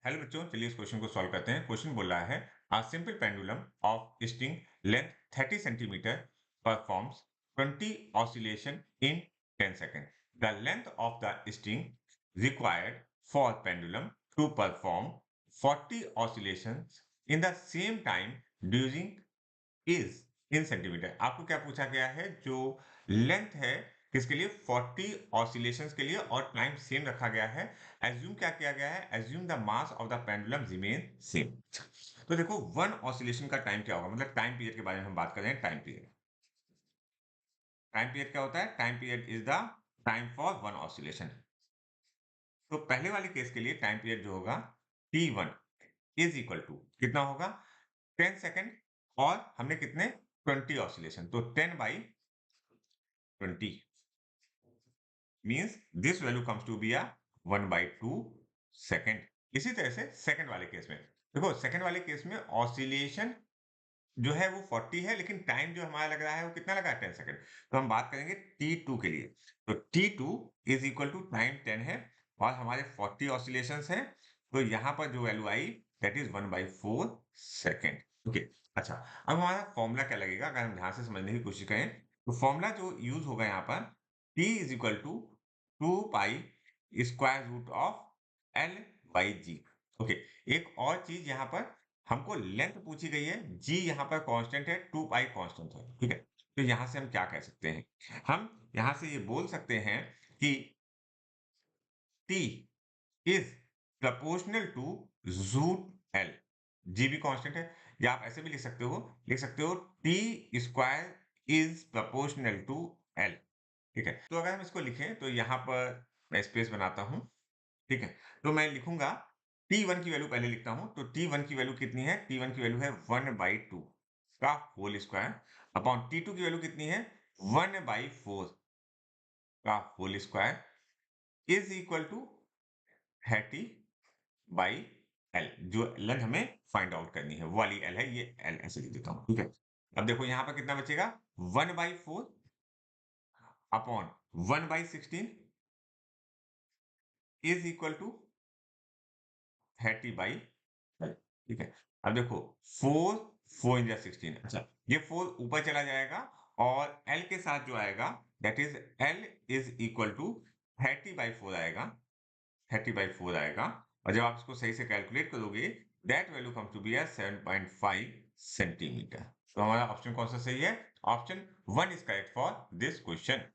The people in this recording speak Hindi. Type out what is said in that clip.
हेलो बच्चों, चलिए इस क्वेश्चन को सॉल्व करते हैं। क्वेश्चन बोल रहा है a simple pendulum of string length 30 centimetre performs 20 oscillation in 10 second. The length of the string required for pendulum to perform 40 oscillations in the same time during is in centimetre. आपको क्या पूछा गया है? जो लेंथ है किसके लिए? 40 ऑसिलेशंस के लिए, और टाइम सेम रखा गया है। एज्यूम क्या किया गया है? Assume the mass of the pendulum remain same. तो देखो, वन ऑसिलेशन का टाइम क्या होगा, मतलब टाइम पीरियड के बारे में हम बात कर रहे हैं। टाइम पीरियड, टाइम पीरियड क्या होता है? Time period is the time for one oscillation. तो पहले वाले केस के लिए टाइम पीरियड जो होगा T1 इज इक्वल टू कितना होगा? 10 सेकेंड, और हमने कितने? 20 ऑसिलेशन, तो 10 by 20 means this value comes to be 1/2 second. इसी तरह से सेकंड वाले केस में देखो, सेकंड वाले केस में ऑसिलेशन जो है वो 40 है, लेकिन टाइम जो हमारा लग रहा है वो कितना लगा है? 10 सेकंड। तो हम बात करेंगे T2 के लिए। तो T2 is equal to time 10 है, और हमारे 40 ऑसिलेशंस हैं। तो यहाँ पर जो value I that is 1/4 second. Okay, अच्छा, अब हमारा फॉर्मूला क्या लगेगा अगर हम ध्यान से समझने की कोशिश करें? तो फॉर्मूला जो यूज होगा यहाँ पर, T is equal to 2 pi square root of L/G। Okay, एक और चीज यहाँ पर हमको लेंथ पूछी गई है, जी यहाँ पर कांस्टेंट है, 2 पाई कांस्टेंट है, ठीक है। तो यहाँ से हम क्या कह सकते हैं? हम यहाँ से ये बोल सकते हैं कि T is proportional to root L. G भी कांस्टेंट है, या आप ऐसे भी लिख सकते हो T square is proportional to L, ठीक है। तो अगर हम इसको लिखें तो यहाँ पर मैं स्पेस बनाता हूं, ठीक है। तो मैं लिखूंगा T1 की वैल्यू पहले लिखता हूं। तो T1 की वैल्यू कितनी है? T1 की वैल्यू है 1/2 का होल स्क्वायर अपॉन T2 की वैल्यू कितनी है? 1/4 का whole square is equal to 30 by L. जो लेंथ हमें फाइंड आउट करनी है वो वाली एल है, ये एल ऐसे लिख देता हूं, ठीक है। अब देखो यहाँ पर कितना बचेगा? 1/4 upon 1/16 is equal to 30 by L, ठीक है। अब देखो, 4 इंजा 16, अच्छा, ये 4 ऊपर चला जाएगा, और एल के साथ जो आएगा that is L is equal to 30/4 आएगा, 30/4 आएगा। और जब आप इसको सही से कैलकुलेट करोगे that value comes to be 7.5 centimetre. तो हमारा ऑप्शन कौन सा सही है? Option 1 is correct for this question.